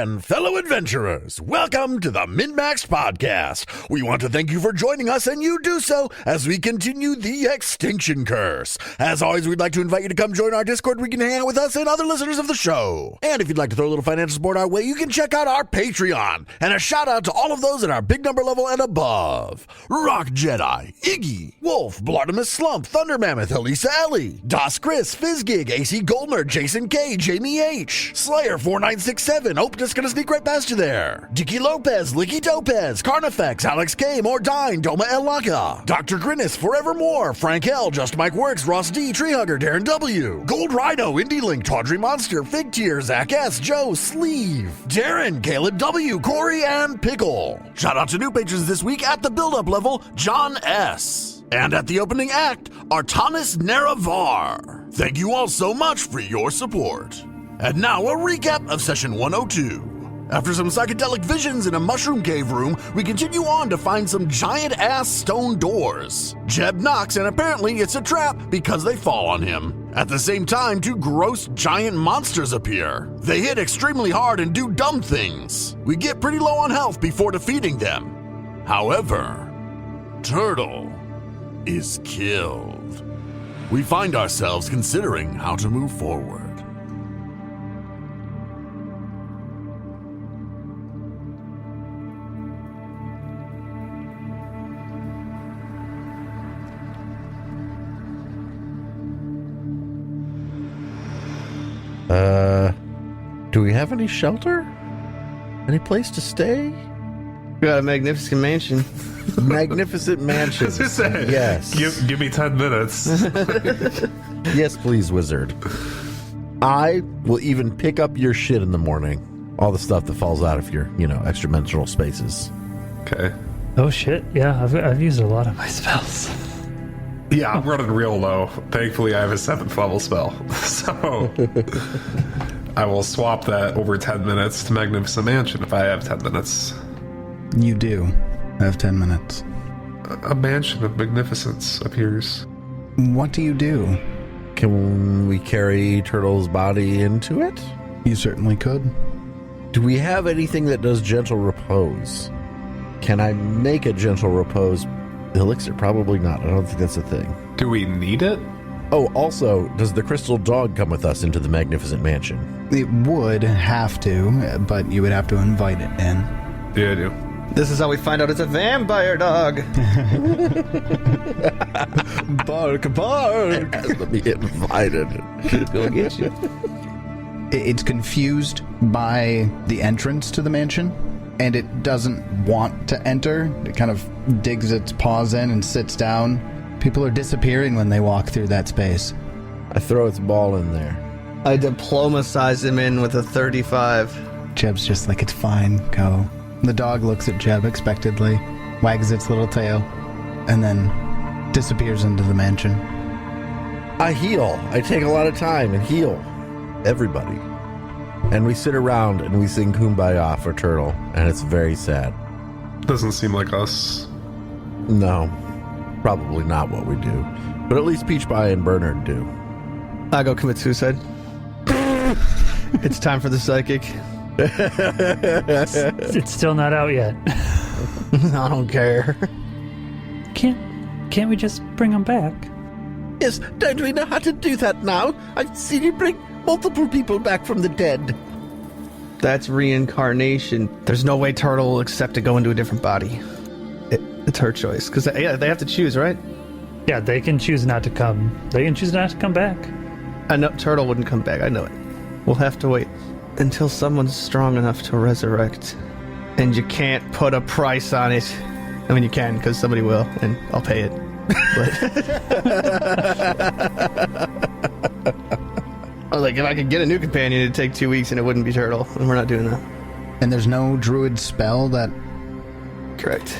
and fellow adventurers, welcome to the MNmaxed podcast. We want to thank you for joining us, and you do so as we continue the Extinction curse. As always, we'd like to invite you to come join our Discord where you can hang out with us and other listeners of the show. And if you'd like to throw a little financial support our way, you can check out our Patreon. And a shout out to all of those at our big number level and above. Rock Jedi, Iggy, Wolf, Blartimus Slump, Thunder Mammoth, Elisa Ellie, Das Chris, Fizzgig, AC Goldner, Jason K, Jamie H, Slayer 4967, oh, just gonna sneak right past you there. Dicky Lopez, Licky Topez, Carnifex, Alex K, Mordine, Doma El Laka, Dr. Grinnis, Forevermore, Frank L, Just Mike Works, Ross D, Treehugger, Darren W, Gold Rhino, Indie Link, Tawdry Monster, Fig Tier, Zach S, Joe, Sleeve, Darren, Caleb W, Corey, and Pickle. Shout out to new patrons this week at the build-up level, John S. And at the opening act, Artanis Neravar. Thank you all so much for your support. And now a recap of session 102. After some psychedelic visions in a mushroom cave room, we continue on to find some giant-ass stone doors. Jeb knocks, and apparently it's a trap because they fall on him. At the same time, two gross giant monsters appear. They hit extremely hard and do dumb things. We get pretty low on health before defeating them. However, Turtle is killed. We find ourselves considering how to move forward. Do we have any shelter? Any place to stay? We got a magnificent mansion. Magnificent mansion. Yes. Give me 10 minutes. Yes, please, wizard. I will even pick up your shit in the morning. All the stuff that falls out of your, extra-dimensional spaces. Okay. Oh shit, yeah, I've used a lot of my spells. Yeah, I'm running real low. Thankfully, I have a 7th level spell. So, I will swap that over 10 minutes to Magnificent Mansion if I have 10 minutes. You do have 10 minutes. A mansion of magnificence appears. What do you do? Can we carry Turtle's body into it? You certainly could. Do we have anything that does gentle repose? Can I make a gentle repose elixir? Probably not. I don't think that's a thing. Do we need it? Oh, also, does the crystal dog come with us into the Magnificent Mansion? It would have to, but you would have to invite it in. Yeah, I do. This is how we find out it's a vampire dog. Bark, bark. Let me get invited. Go get you. It's confused by the entrance to the mansion, and it doesn't want to enter. It kind of digs its paws in and sits down. People are disappearing when they walk through that space. I throw its ball in there. I diplomatize him in with a 35. Jeb's just like, it's fine, go. The dog looks at Jeb expectantly, wags its little tail, and then disappears into the mansion. I heal. I take a lot of time and heal everybody. And we sit around and we sing Kumbaya for Turtle, and it's very sad. Doesn't seem like us. No, probably not what we do. But at least Peach Pie and Bernard do. I go commit suicide. It's time for the psychic. It's still not out yet. I don't care. Can't we just bring them back? Yes, don't we know how to do that now? I've seen you bring multiple people back from the dead. That's reincarnation. There's no way Turtle will accept to go into a different body. It's her choice. Because they have to choose, right? Yeah, they can choose not to come. They can choose not to come back. I know Turtle wouldn't come back. I know it. We'll have to wait until someone's strong enough to resurrect. And you can't put a price on it. I mean, you can, because somebody will, and I'll pay it. I was like, if I could get a new companion, it'd take 2 weeks and it wouldn't be Turtle. And we're not doing that. And there's no druid spell that... Correct.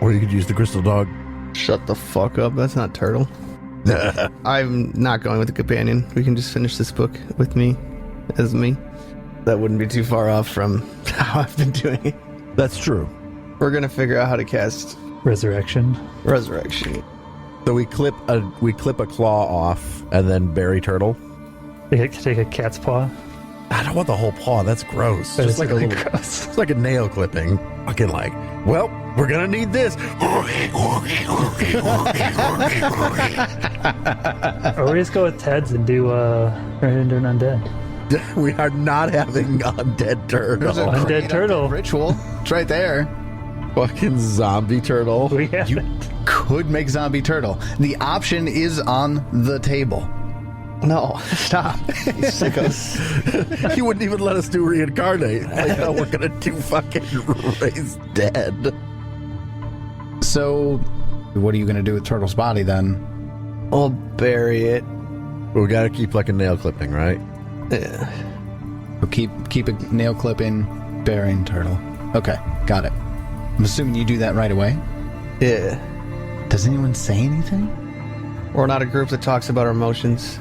Or you could use the crystal dog. Shut the fuck up. That's not Turtle. I'm not going with the companion. We can just finish this book with me as me. That wouldn't be too far off from how I've been doing it. That's true. We're gonna figure out how to cast Resurrection. So we clip a claw off and then bury Turtle. They take a cat's paw. I don't want the whole paw. That's gross. That Just is like really a little, gross. it's like a nail clipping. Fucking like, well, we're gonna need this. Or we just go with Ted's and do Random Undead. We are not having undead turtle. There's a Undead great turtle. ritual. It's right there. Fucking zombie turtle. We have You it. could make zombie turtle. The option is on the table. No, stop. You sickos. He wouldn't even let us do reincarnate. Like, no, we're gonna do fucking raise dead. So, what are you going to do with Turtle's body then? I'll bury it. We gotta keep like a nail clipping, right? Yeah. We'll keep a nail clipping, burying Turtle. Okay, got it. I'm assuming you do that right away. Yeah. Does anyone say anything? We're not a group that talks about our emotions.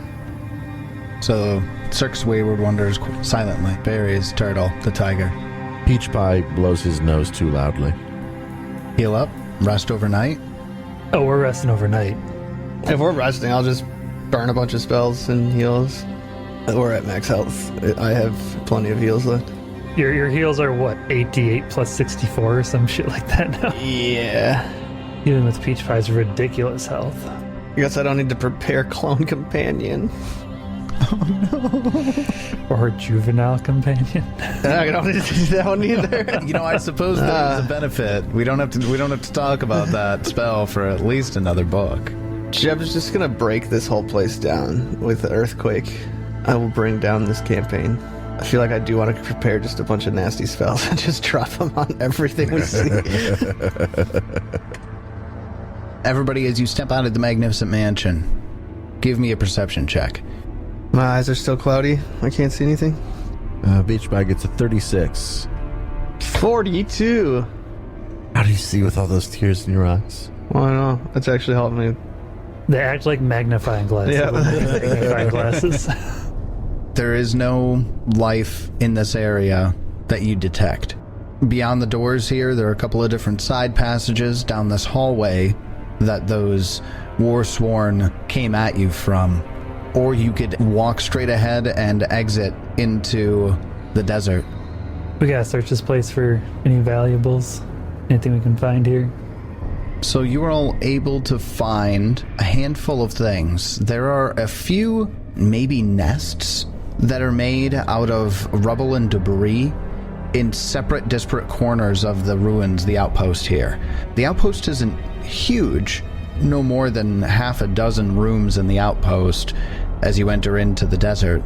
So, Circus Wayward Wonders silently buries Turtle, the tiger. Peach Pie blows his nose too loudly. Heal up, rest overnight. Oh, we're resting overnight. If we're resting, I'll just burn a bunch of spells and heals. We're at max health. I have plenty of heals left. Your heals are what, 88 plus 64 or some shit like that now? Yeah. Even with Peach Pie's ridiculous health. I guess I don't need to prepare Clone Companion. Or Juvenile Companion. I don't need to do that one either. You know, I suppose there's a benefit. We don't have to talk about that spell for at least another book. Jeb's just gonna break this whole place down with the earthquake. I will bring down this campaign. I feel like I do want to prepare just a bunch of nasty spells and just drop them on everything we see. Everybody, as you step out of the magnificent mansion, give me a perception check. My eyes are still cloudy. I can't see anything. Peach Pie gets a 36. 42. How do you see with all those tears in your eyes? Well, I know. That's actually helped me. They act like magnifying glasses. Yeah. Magnifying glasses. There is no life in this area that you detect. Beyond the doors here, there are a couple of different side passages down this hallway that those Warsworn came at you from. Or you could walk straight ahead and exit into the desert. We gotta search this place for any valuables. Anything we can find here. So you are all able to find a handful of things. There are a few, maybe nests, that are made out of rubble and debris in separate, disparate corners of the ruins, the outpost here. The outpost isn't huge, no more than half a dozen rooms in the outpost as you enter into the desert.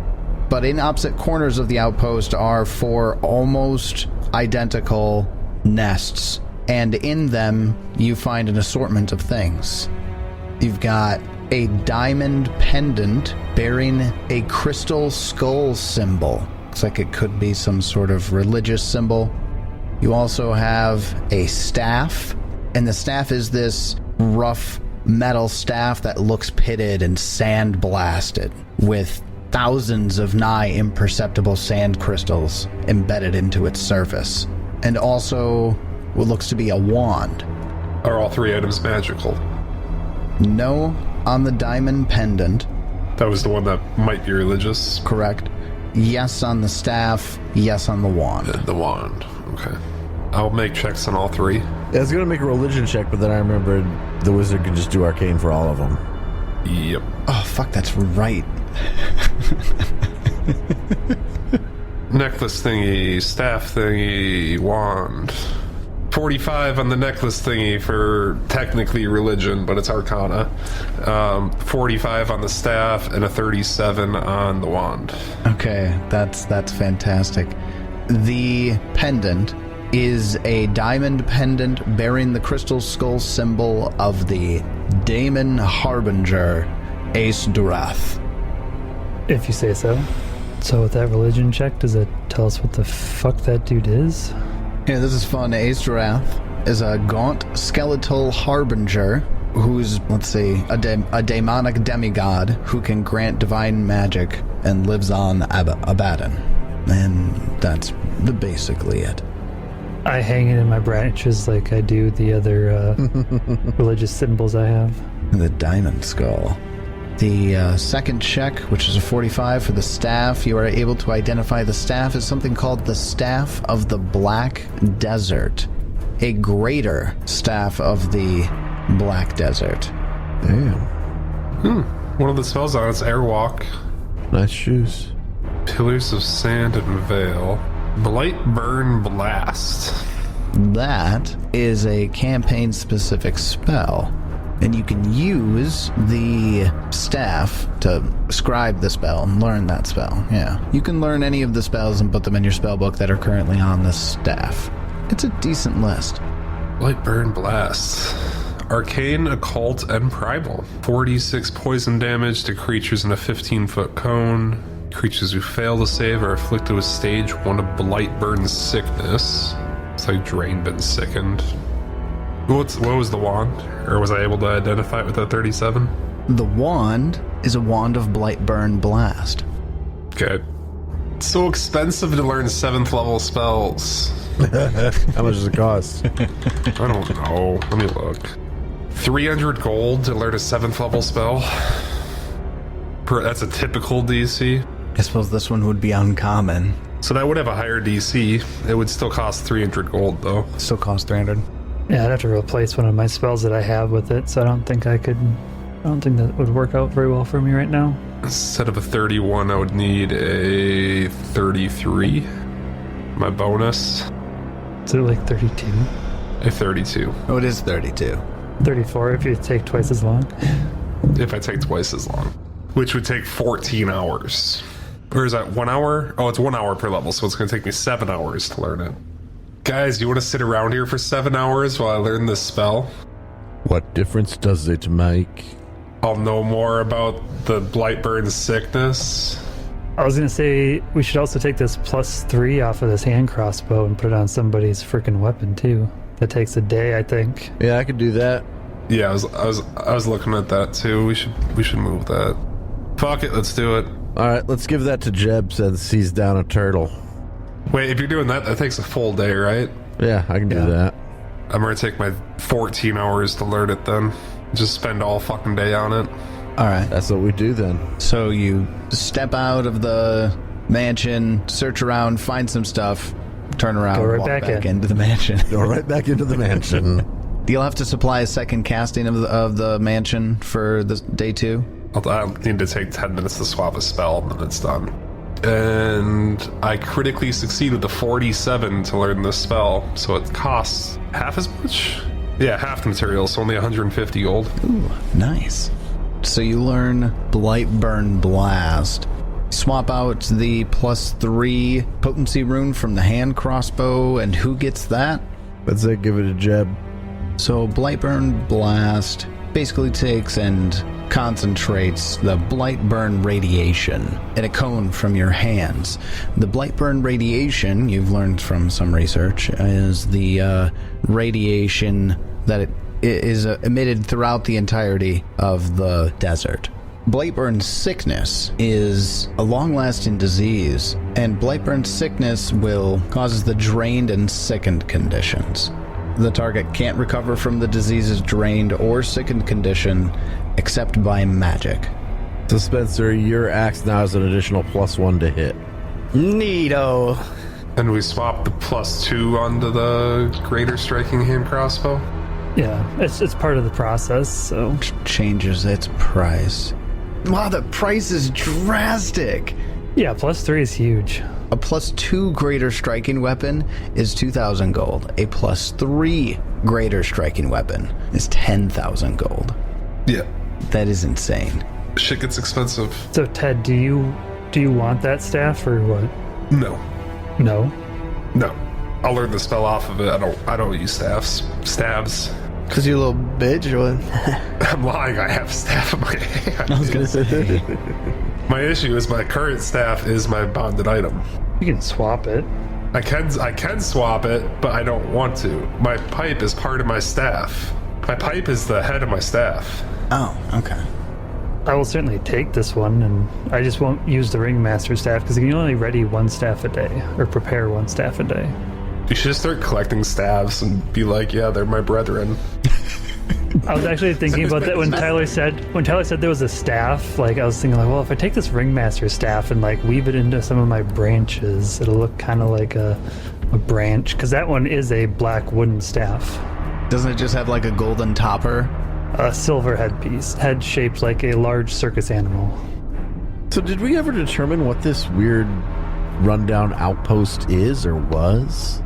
But in opposite corners of the outpost are 4 almost identical nests, and in them you find an assortment of things. You've got a diamond pendant bearing a crystal skull symbol. Looks like it could be some sort of religious symbol. You also have a staff, and the staff is this rough metal staff that looks pitted and sand-blasted, with thousands of nigh imperceptible sand crystals embedded into its surface. And also what looks to be a wand. Are all 3 items magical? No on the diamond pendant, That was the one that might be religious. correct? Yes on the staff, yes on the wand. The wand. Okay. I'll make checks on all 3. I was gonna make a religion check, but then I remembered the wizard could just do arcane for all of them. Yep. Oh, fuck, that's right. Necklace thingy, staff thingy, wand. 45 on the necklace thingy for technically religion, but it's arcana. 45 on the staff, and a 37 on the wand. Okay, that's fantastic. The pendant is a diamond pendant bearing the crystal skull symbol of the Daemon Harbinger, Ace Durath. If you say so. So with that religion check, does it tell us what the fuck that dude is? Yeah, this is fun. Ace Durath is a gaunt, skeletal harbinger who's, let's see, a daemonic demigod who can grant divine magic and lives on Abaddon. And that's basically it. I hang it in my branches like I do the other religious symbols I have. The diamond skull. The second check, which is a 45 for the staff, you are able to identify the staff as something called the Staff of the Black Desert. A greater staff of the Black Desert. Damn. One of the spells on it's Airwalk. Nice shoes. Pillars of Sand and Veil. Blightburn Blast. That is a campaign-specific spell. And you can use the staff to scribe the spell and learn that spell. Yeah. You can learn any of the spells and put them in your spellbook that are currently on the staff. It's a decent list. Blightburn Blast. Arcane, Occult, and Primal. 46 poison damage to creatures in a 15-foot cone. Creatures who fail to save are afflicted with stage 1 of Blightburn Sickness. It's like drained and sickened. What was the wand? Or was I able to identify it with that 37? The wand is a wand of Blightburn Blast. Okay. It's so expensive to learn 7th level spells. How much does it cost? I don't know. Let me look. 300 gold to learn a 7th level spell. That's a typical DC. I suppose this one would be uncommon. So that would have a higher DC. It would still cost 300 gold, though. Still cost 300. Yeah, I'd have to replace one of my spells that I have with it, so I don't think that would work out very well for me right now. Instead of a 31, I would need a 33. My bonus. Is it like 32? A 32. Oh, it is 32. 34 if you take twice as long. If I take twice as long. Which would take 14 hours. Or is that 1 hour? Oh, it's 1 hour per level, so it's going to take me 7 hours to learn it. Guys, you want to sit around here for 7 hours while I learn this spell? What difference does it make? I'll know more about the Blightburn Sickness. I was going to say, we should also take this +3 off of this hand crossbow and put it on somebody's freaking weapon, too. That takes a day, I think. Yeah, I could do that. Yeah, I was looking at that, too. We should move that. Fuck it, let's do it. All right, let's give that to Jeb since he's down a turtle. Wait, if you're doing that, that takes a full day, right? Yeah, I can do that. I'm gonna take my 14 hours to learn it then. Just spend all fucking day on it. All right. That's what we do then. So you step out of the mansion, search around, find some stuff, turn around, Go right walk back in. into the mansion. Go right back into the mansion. You'll have to supply a second casting of the mansion for the day 2. I'll need to take 10 minutes to swap a spell, and then it's done. And I critically succeed with the 47 to learn this spell, so it costs half as much? Yeah, half the material, so only 150 gold. Ooh, nice. So you learn Blightburn Blast. Swap out the +3 potency rune from the hand crossbow, and who gets that? Let's say give it to Jeb. So Blightburn Blast basically takes and concentrates the Blightburn radiation in a cone from your hands. The Blightburn radiation, you've learned from some research, is the radiation that it is emitted throughout the entirety of the desert. Blightburn Sickness is a long-lasting disease, and Blightburn Sickness causes the drained and sickened conditions. The target can't recover from the disease's drained or sickened condition except by magic. So Spencer, your axe now has an additional +1 to hit. Neato. And we swap the +2 onto the greater striking hand crossbow. Yeah, it's part of the process, so... Changes its price. Wow, the price is drastic! Yeah, +3 is huge. A +2 greater striking weapon is 2,000 gold. A +3 greater striking weapon is 10,000 gold. Yeah. That is insane. Shit gets expensive. So, Ted, do you want that staff, or what? No. No? No. I'll learn the spell off of it. I don't use stabs. Because you're a little bitch, or what? I'm lying, I have staff in my hand. I was going to say. My issue is my current staff is my bonded item. You can swap it. I can swap it, but I don't want to. My pipe is part of my staff. My pipe is the head of my staff. Oh, okay. I will certainly take this one, and I just won't use the ringmaster staff because you can only ready one staff a day, or prepare one staff a day. You should just start collecting staves and be like, yeah, they're my brethren. I was actually thinking about that when Tyler said there was a staff. Like, I was thinking, like, well, if I take this ringmaster staff and like weave it into some of my branches, it'll look kind of like a branch, because that one is a black wooden staff. Doesn't it just have like a golden topper? A silver headpiece, head shaped like a large circus animal. So did we ever determine what this weird rundown outpost is or was?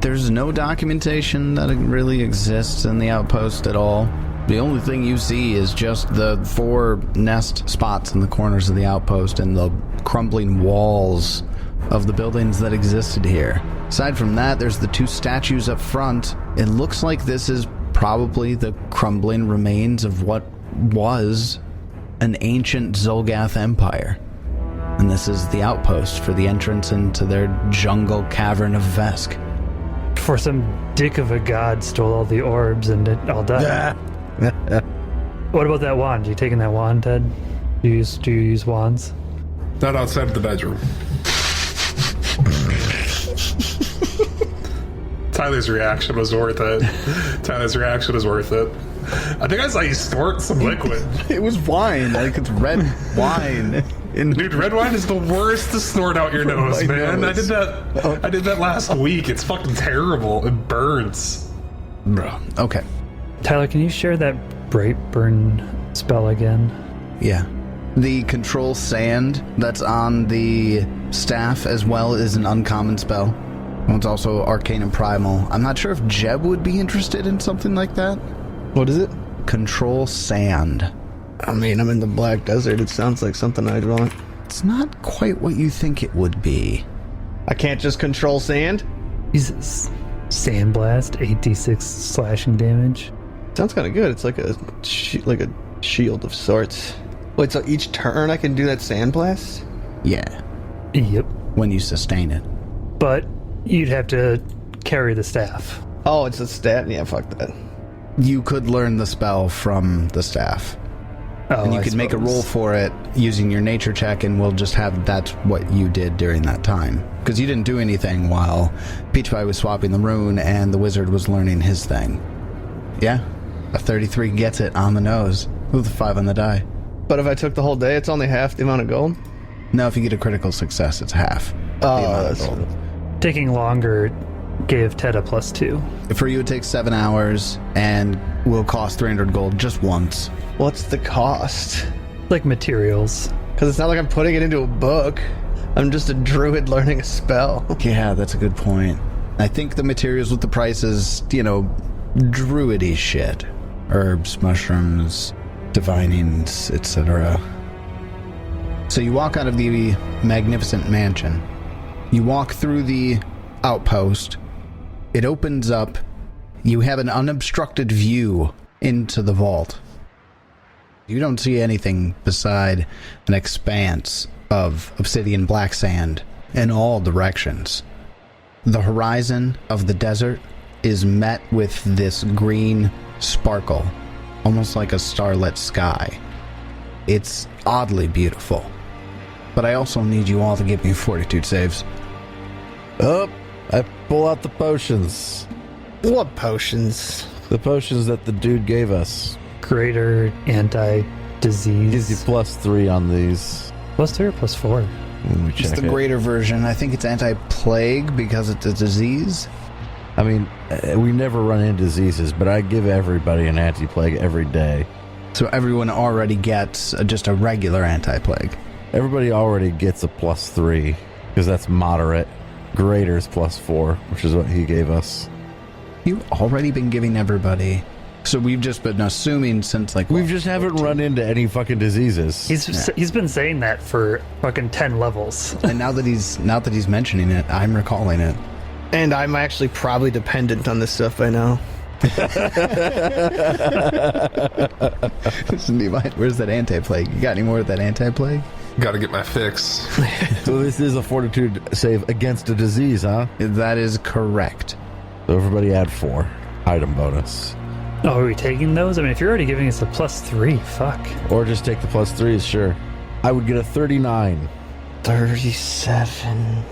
There's no documentation that it really exists in the outpost at all. The only thing you see is just the 4 nest spots in the corners of the outpost and the crumbling walls of the buildings that existed here. Aside from that, there's the 2 statues up front. It looks like this is probably the crumbling remains of what was an ancient Zolgath empire. And this is the outpost for the entrance into their jungle cavern of Vesk. Before some dick of a god stole all the orbs and it all died. What about that wand? You taking that wand, Ted? Do you use wands? Not outside of the bedroom. Tyler's reaction was worth it. I think I saw you snort some liquid. It was wine, like it's red wine. Dude, red wine is the worst to snort out your nose, man. I did that last week. It's fucking terrible. It burns. Bro. Okay. Tyler, can you share that bright burn spell again? Yeah. The control sand that's on the staff as well is an uncommon spell. It's also arcane and primal. I'm not sure if Jeb would be interested in something like that. What is it? Control sand. I mean, I'm in the Black Desert. It sounds like something I'd want. It's not quite what you think it would be. I can't just control sand? Jesus. Sandblast, 8d6 slashing damage. Sounds kind of good. It's like a shield of sorts. Wait, so each turn I can do that sandblast? Yeah. Yep. When you sustain it. But you'd have to carry the staff. Oh, it's a stat? Yeah, fuck that. You could learn the spell from the staff. Oh, and you could make a roll for it using your nature check, and we'll just have that's what you did during that time. Because you didn't do anything while Peach Pie was swapping the rune and the wizard was learning his thing. Yeah, a 33 gets it on the nose with a 5 on the die. But if I took the whole day, it's only half the amount of gold? No, if you get a critical success, it's half the amount of gold. Taking longer gave Ted a +2. For you, it takes 7 hours and will cost 300 gold just once. What's the cost? Like materials. Because it's not like I'm putting it into a book. I'm just a druid learning a spell. Yeah, that's a good point. I think the materials with the prices, druidy shit. Herbs, mushrooms, divinings, etc. So you walk out of the magnificent mansion. You walk through the outpost. It opens up. You have an unobstructed view into the vault. You don't see anything beside an expanse of obsidian black sand in all directions. The horizon of the desert is met with this green sparkle, almost like a starlit sky. It's oddly beautiful. But I also need you all to give me fortitude saves. Oh, I pull out the potions. What potions? The potions that the dude gave us. Greater anti-disease. Gives you +3 on these. +3 or +4? Let me It's check the it. greater version. I think it's anti-plague because it's a disease. I mean, we never run into diseases, but I give everybody an anti-plague every day. So everyone already gets just a regular anti-plague. Everybody already gets a +3 because that's moderate. Greater is +4, which is what he gave us. You've already been giving everybody. So we've just been assuming since We just haven't run into any fucking diseases. He's been saying that for fucking 10 levels. And now that he's mentioning it, I'm recalling it. And I'm actually probably dependent on this stuff by now. Where's that anti-plague? You got any more of that anti-plague? Gotta get my fix. So this is a fortitude save against a disease, huh? That is correct. So everybody add 4. Item bonus. Oh, are we taking those? I mean, if you're already giving us a +3, fuck. Or just take the +3s, sure. I would get a 39. 37.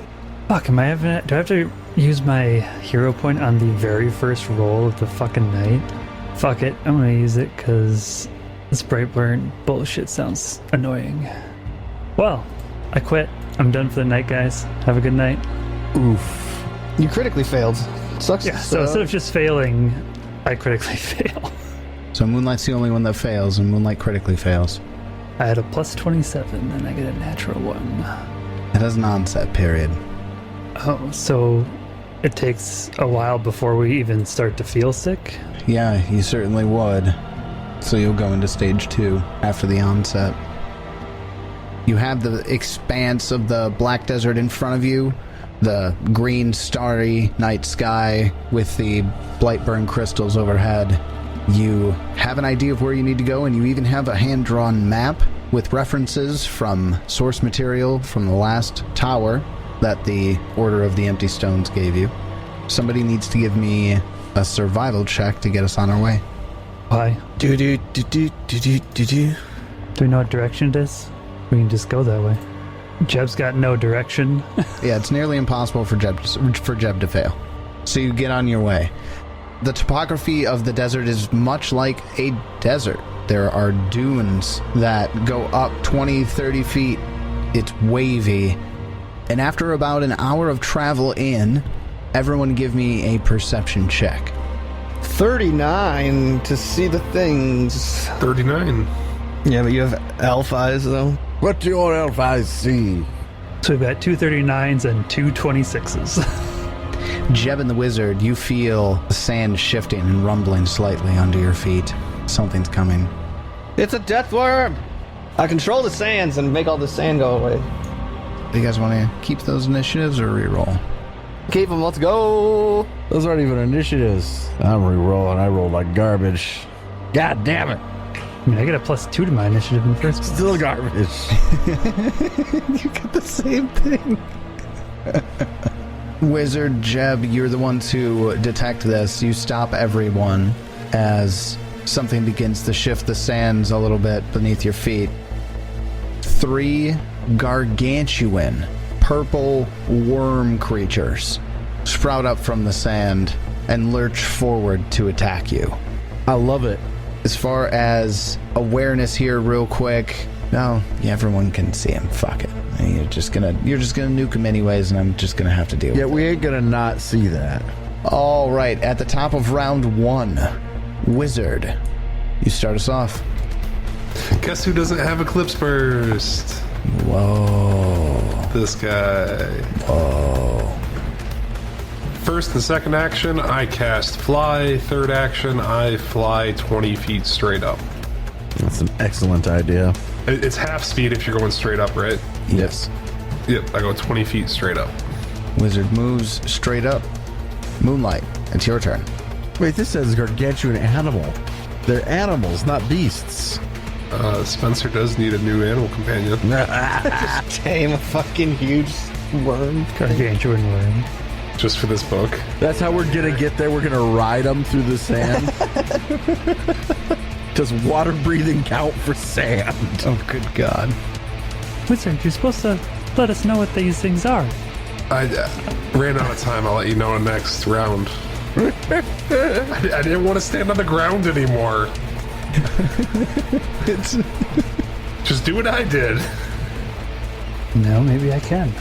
Fuck, do I have to use my hero point on the very first roll of the fucking night? Fuck it, I'm gonna use it because this Brightburn bullshit sounds annoying. Well, I quit. I'm done for the night, guys. Have a good night. Oof. You critically failed. Sucks. Yeah, so instead of just failing, I critically fail. So Moonlight's the only one that fails, and Moonlight critically fails. I had a plus 27, and I get a natural 1. It has an onset period. Oh, so it takes a while before we even start to feel sick? Yeah, you certainly would. So you'll go into stage 2 after the onset. You have the expanse of the Black Desert in front of you, the green starry night sky with the Blightburn crystals overhead. You have an idea of where you need to go, and you even have a hand-drawn map with references from source material from the last tower that the Order of the Empty Stones gave you. Somebody needs to give me a survival check to get us on our way. Why? Do. Do we know what direction it is? We can just go that way. Jeb's got no direction. Yeah, it's nearly impossible for Jeb to fail. So you get on your way. The topography of the desert is much like a desert. There are dunes that go up 20, 30 feet. It's wavy. And after about an hour of travel in, everyone give me a perception check. 39 to see the things. 39. Yeah, but you have elf eyes, though. What do your elf eyes see? So we've got 2 39s and 2 26s. Jeb and the Wizard, you feel the sand shifting and rumbling slightly under your feet. Something's coming. It's a death worm! I control the sands and make all the sand go away. Do you guys want to keep those initiatives or reroll? Keep them, let's go! Those aren't even initiatives. I'm re-rolling. I rolled like garbage. God damn it. I mean, I get a plus 2 to my initiative in the first place. Still garbage. You get the same thing. Wizard, Jeb, you're the ones who detect this. You stop everyone as something begins to shift the sands a little bit beneath your feet. 3 gargantuan purple worm creatures sprout up from the sand and lurch forward to attack you. I love it. As far as awareness here real quick, no, everyone can see him. Fuck it. You're just gonna nuke him anyways, and I'm just gonna have to deal Yeah, with it. we ain't gonna not see that. All right, at the top of round 1, Wizard, you start us off. Guess who doesn't have Eclipse Burst? Whoa. This guy. Whoa. First and second action, I cast Fly. Third action, I fly 20 feet straight up. That's an excellent idea. It's half speed if you're going straight up, right? Yes. Yep, I go 20 feet straight up. Wizard moves straight up. Moonlight, it's your turn. Wait, this says gargantuan animal. They're animals, not beasts. Spencer does need a new animal companion. Tame a fucking huge worm. Gargantuan worm. Just for this book. That's how we're gonna get there. We're gonna ride them through the sand. Does water breathing count for sand? Oh, good God. Wizard, you're supposed to let us know what these things are. I ran out of time. I'll let you know in the next round. I didn't want to stand on the ground anymore. Just do what I did. No, maybe I can.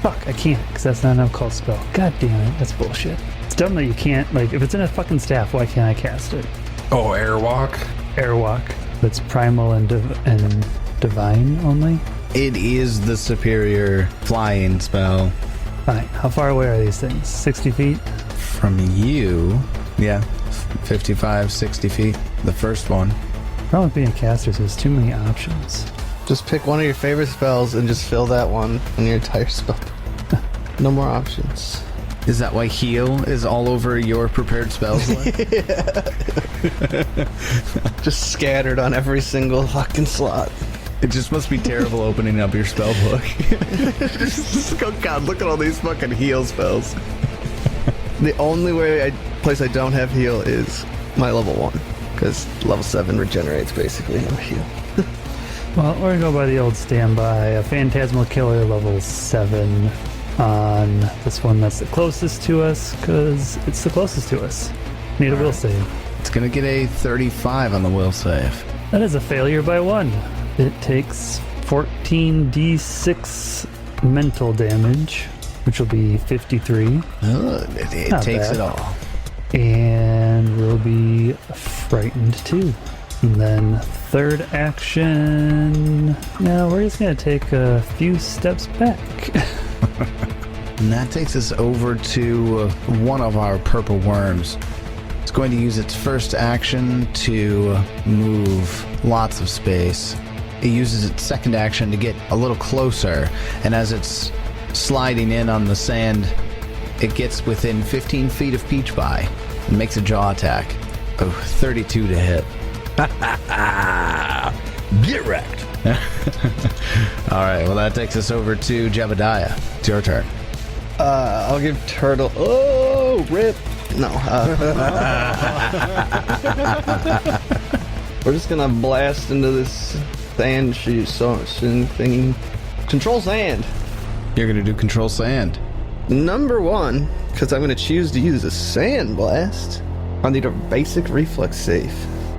Fuck, I can't, because that's not an occult spell. God damn it, that's bullshit. It's dumb that you can't, like, if it's in a fucking staff, why can't I cast it? Oh, Airwalk? Airwalk. That's primal and divine only? It is the superior flying spell. Fine. How far away are these things? 60 feet? From you, yeah, 55, 60 feet. The first one. Problem with being a caster is there's too many options. Just pick one of your favorite spells and just fill that one in your entire spell. No more options. Is that why heal is all over your prepared spells? Just scattered on every single fucking slot. It just must be terrible opening up your spell book. Just go, God, look at all these fucking heal spells. The only place I don't have heal is my level 1. Because level 7 regenerates basically no heal. Well, we're gonna go by the old standby. A Phantasmal Killer level 7 on this one that's the closest to us, because it's the closest to us. Need a will save. It's going to get a 35 on the will save. That is a failure by 1. It takes 14d6 mental damage, which will be 53. It Not takes bad. it all. And will be frightened too. And then third action. Now we're just going to take a few steps back. And that takes us over to one of our purple worms. It's going to use its first action to move lots of space. It uses its second action to get a little closer, and as it's sliding in on the sand, it gets within 15 feet of Peach Pie and makes a jaw attack. Oh, 32 to hit. Get wrecked. All right, well, that takes us over to Jebediah. It's your turn. I'll give Turtle. Oh, rip. No. We're just gonna blast into this sand thingy. Control sand. You're going to do control sand. Number 1, because I'm gonna choose to use a sand blast. I need a basic reflex save.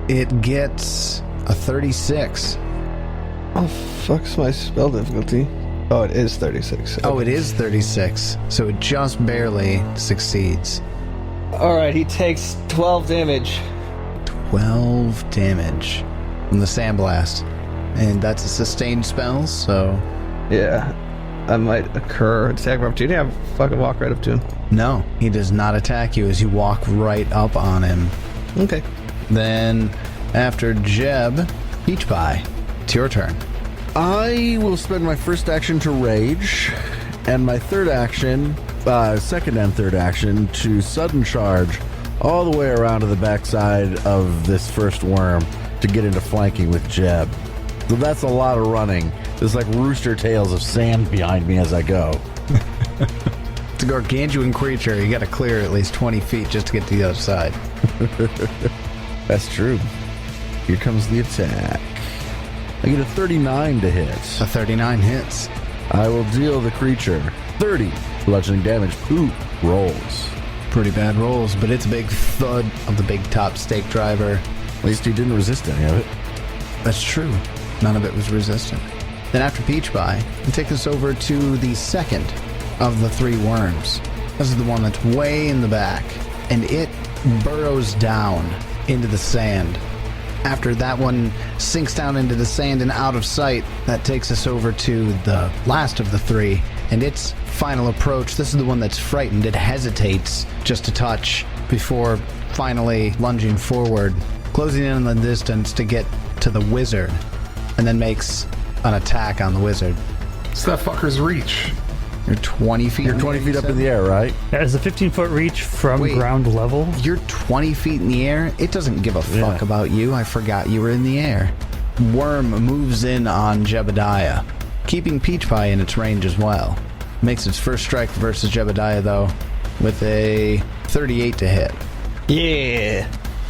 It gets a 36. Oh, fuck's my spell difficulty? Oh, it is 36. Oh, it is 36, so it just barely succeeds. Alright, he takes 12 damage. 12 damage from the sandblast. And that's a sustained spell, so... Yeah, I might occur attack of opportunity. I fucking walk right up to him. No, he does not attack you as you walk right up on him. Okay. Then, after Jeb, Peach Pie, it's your turn. I will spend my first action to rage, and my third action, second and third action, to sudden charge all the way around to the backside of this first worm to get into flanking with Jeb. So that's a lot of running. There's like rooster tails of sand behind me as I go. It's a gargantuan creature. You gotta clear at least 20 feet just to get to the other side. That's true. Here comes the attack. I get a 39 to hit. A 39 hits. I will deal the creature 30 bludgeoning damage. Poop rolls. Pretty bad rolls, but it's a big thud of the big top stake driver. At least he didn't resist any of it. That's true. None of it was resistant. Then after Peach Pie, we take us over to the second of the 3 worms. This is the one that's way in the back, and it burrows down into the sand. After that one sinks down into the sand and out of sight, that takes us over to the last of the 3, and its final approach. This is the one that's frightened. It hesitates just a touch before finally lunging forward, closing in on the distance to get to the wizard, and then makes an attack on the wizard. It's that fucker's reach. You're 20 feet. You're 20 feet up in the air, right? That is a 15-foot reach from Wait. ground level. You're 20 feet in the air? It doesn't give a fuck Yeah. about you. I forgot you were in the air. Worm moves in on Jebediah, keeping Peach Pie in its range as well. Makes its first strike versus Jebediah, though, with a 38 to hit. Yeah.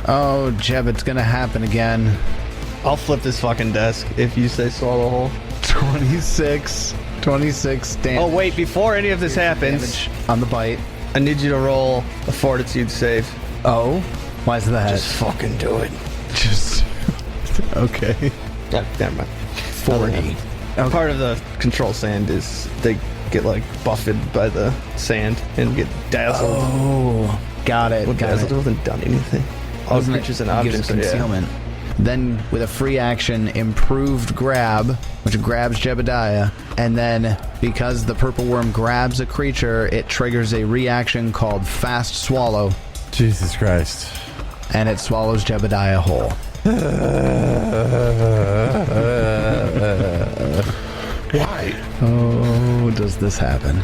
Oh, Jeb, it's gonna happen again. I'll flip this fucking desk if you say swallow hole. 26 damage. Oh, wait, before any of this happens, Damage on the bite. I need you to roll a fortitude save. Oh? Why is that? Just fucking do it. Just... okay. Yeah, never mind. 40. Part of the control sand is they get like buffeted by the sand and get dazzled. Oh, got it. Well, got dazzled it. hasn't done anything. All Wasn't it- creatures and gives objects concealment. Then, with a free action, improved grab, which grabs Jebediah, and then because the purple worm grabs a creature, it triggers a reaction called Fast Swallow, Jesus Christ. and it swallows Jebediah whole. Why? Oh, does this happen?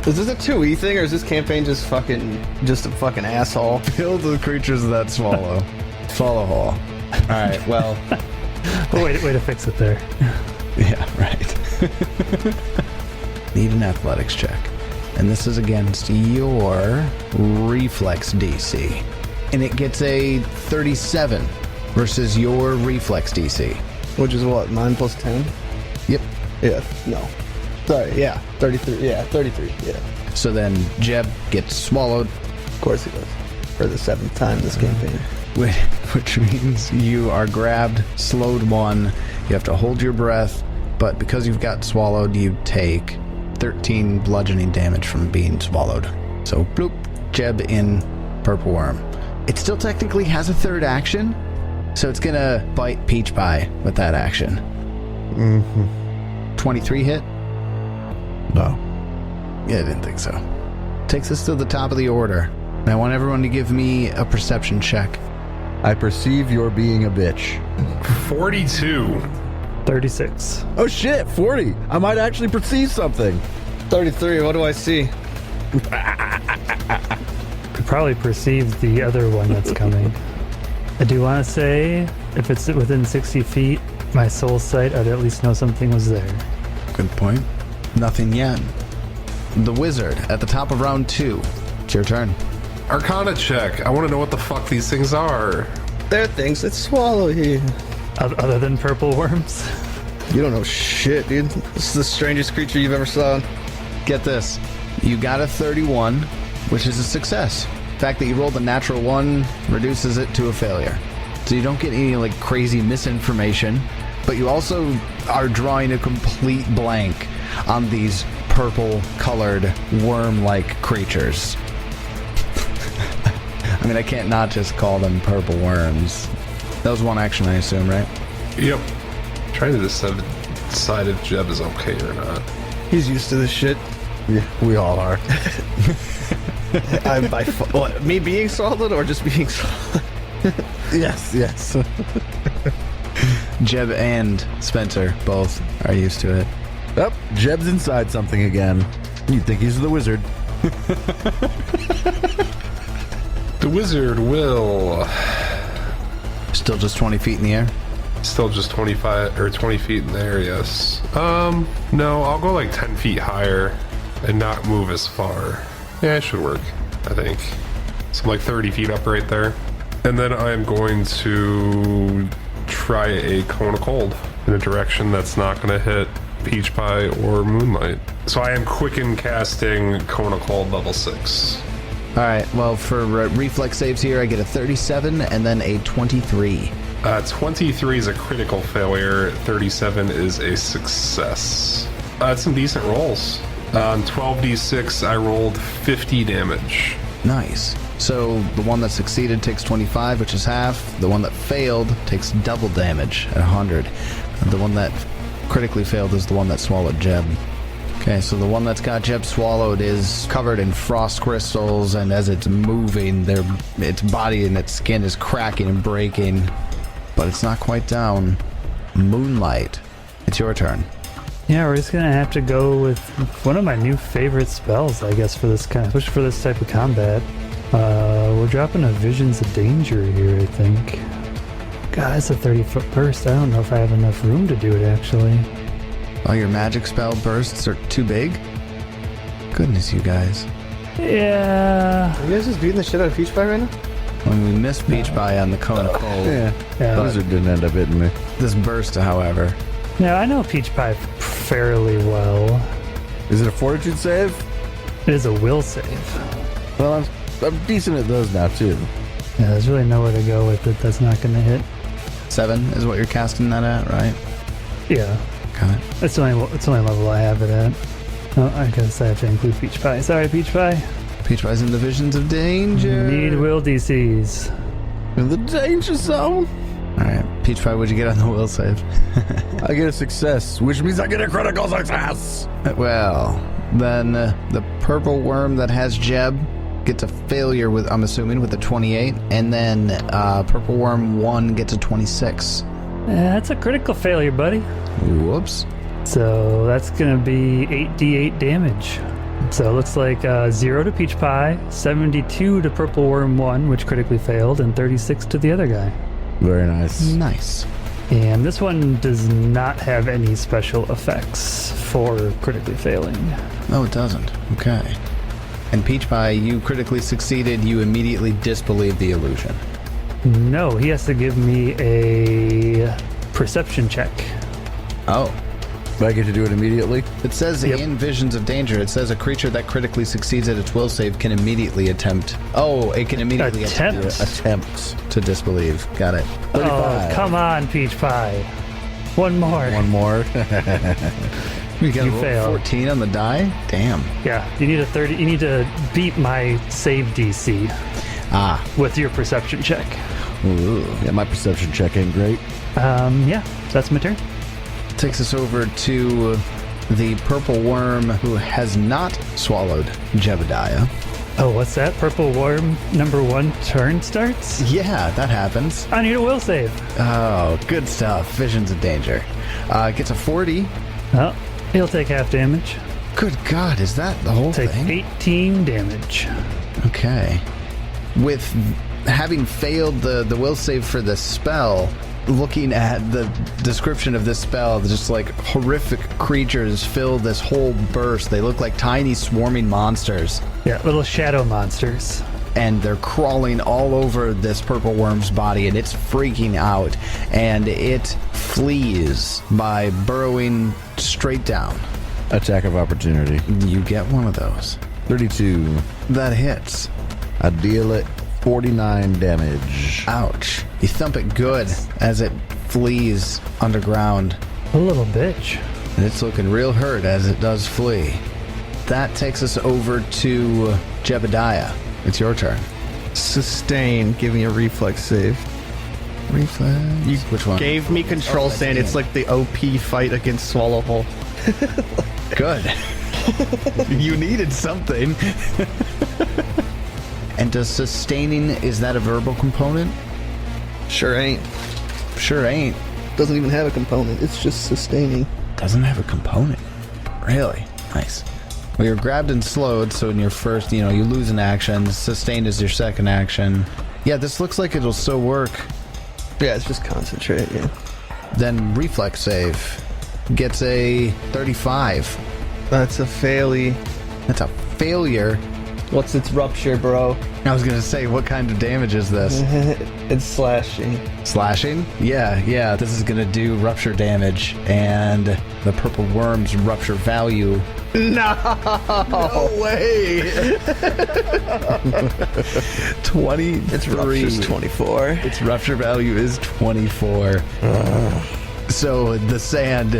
Is this a 2E thing or is this campaign just a fucking asshole? Kill the creatures that swallow. Swallow whole. Alright, well, Oh, way to fix it there. yeah, right. Need an athletics check. And this is against your reflex DC. And it gets a 37 versus your reflex DC. Which is what, 9 plus 10? Yep. Yeah, no. Sorry, yeah, 33. Yeah, 33, yeah. So then Jeb gets swallowed. Of course he does. For the 7th time this campaign. which means you are grabbed, slowed 1. You have to hold your breath, but because you've got swallowed, you take 13 bludgeoning damage from being swallowed. So, bloop, Jeb in Purple Worm. It still technically has a third action, so it's gonna bite Peach Pie with that action. 23 hit? No. Yeah, I didn't think so. Takes us to the top of the order. And I want everyone to give me a perception check. I perceive you're being a bitch. 42. 36. Oh shit, 40. I might actually perceive something. 33, what do I see? Could probably perceive the other one that's coming. I do want to say, if it's within 60 feet, my soul sight, I'd at least know something was there. Good point. Nothing yet. The wizard at the top of round 2. It's your turn. Arcana check. I want to know what the fuck these things are. There are things that swallow you. Other than purple worms? You don't know shit, dude. This is the strangest creature you've ever saw. Get this. You got a 31, which is a success. The fact that you rolled a natural 1 reduces it to a failure. So you don't get any like crazy misinformation, but you also are drawing a complete blank on these purple colored worm-like creatures. I mean, I can't not just call them purple worms. That was one action, I assume, right? Yep. Trying to decide if Jeb is okay or not. He's used to this shit. Yeah, we all are. I'm by what, me being swallowed or just being swallowed? Yes. Jeb and Spencer both are used to it. Oh, Jeb's inside something again. You'd think he's the wizard. The wizard will... Still just 20 feet in the air? Still just 25 or 20 feet in the air, yes. No, I'll go like 10 feet higher and not move as far. Yeah, it should work, I think. So I'm like 30 feet up right there. And then I'm going to try a cone of cold in a direction that's not going to hit Peach Pie or Moonlight. So I am quicken casting cone of cold level 6. Alright, well, for reflex saves here, I get a 37 and then a 23. 23 is a critical failure, 37 is a success. It's some decent rolls. On 12d6, I rolled 50 damage. Nice. So the one that succeeded takes 25, which is half. The one that failed takes double damage at 100. And the one that critically failed is the one that swallowed Jeb. Okay, so the one that's got Jeb swallowed is covered in frost crystals, and as it's moving, its body and its skin is cracking and breaking. But it's not quite down. Moonlight, it's your turn. Yeah, we're just gonna have to go with one of my new favorite spells, I guess, for this especially for this type of combat. We're dropping a Visions of Danger here, I think. God, it's a 30-foot burst. I don't know if I have enough room to do it, actually. Oh, your magic spell bursts are too big? Goodness, you guys. Yeah. Are you guys just beating the shit out of Peach Pie right now? When we missed Peach Pie on the cone of cold. Yeah. Yeah. Wizard didn't end up hitting me. This burst, however. Now, I know Peach Pie fairly well. Is it a fortitude save? It is a will save. Well, I'm decent at those now, too. Yeah, there's really nowhere to go with it that's not gonna hit. 7 is what you're casting that at, right? Yeah. Got it. It's the only level I have it at. Oh, I guess I have to include Peach Pie. Sorry, Peach Pie. Peach Pie's in the Visions of Danger. Need will DCs. In the danger zone. Alright, Peach Pie, what'd you get on the will save? I get a success, which means I get a critical success. Well, then the purple worm that has Jeb gets a failure with, I'm assuming, with a 28, and then purple worm 1 gets a 26. That's a critical failure, buddy. Whoops. So that's gonna be 8d8 damage. So it looks like 0 to Peach Pie, 72 to Purple Worm 1, which critically failed, and 36 to the other guy. Very nice. Nice. And this one does not have any special effects for critically failing. No, it doesn't. Okay. And Peach Pie, you critically succeeded. You immediately disbelieve the illusion. No, he has to give me a perception check. Oh. I get to do it immediately? It says in Visions of Danger, it says a creature that critically succeeds at its will save can immediately attempt. Oh, it can immediately Attempt. to disbelieve. Got it. 35. Oh, come on, Peach Pie. One more. One more. We got You fail. 14 on the die? Damn. Yeah, you need a 30. You need to beat my save DC with your perception check. Ooh. Yeah, my perception check ain't great. Yeah, that's my turn. Takes us over to the purple worm who has not swallowed Jebediah. Oh, what's that? Purple worm number 1 turn starts? Yeah, that happens. I need a will save. Oh, good stuff. Visions of Danger. Gets a 40. Oh, he'll take half damage. Good God, is that the whole Take thing? 18 damage. Okay. With having failed the will save for the spell, looking at the description of this spell, just like horrific creatures fill this whole burst. They look like tiny swarming monsters. Yeah, little shadow monsters. And they're crawling all over this purple worm's body, and it's freaking out. And it flees by burrowing straight down. Attack of opportunity. You get one of those. 32. That hits. I deal it 49 damage. Ouch. You thump it good as it flees underground. A little bitch. And it's looking real hurt as it does flee. That takes us over to Jebediah. It's your turn. Sustain. Give me a reflex save. Reflex. Which one? Gave me control that's sand. the It's end. like the OP fight against Swallowhole. Good. You needed something. And does sustaining, is that a verbal component? Sure ain't. Sure ain't. Doesn't even have a component. It's just sustaining. Doesn't have a component. Really? Nice. Well, you're grabbed and slowed, so in your first, you lose an action. Sustained is your second action. Yeah, this looks like it'll still work. Yeah, it's just concentrate, yeah. Then reflex save. Gets a 35. That's a failure. That's a failure. What's its rupture, bro? I was gonna say, what kind of damage is this? It's slashing. Slashing? Yeah, this is gonna do rupture damage, and the purple worm's rupture value. No way! 23. Its rupture's 24. Its rupture value is 24. So the sand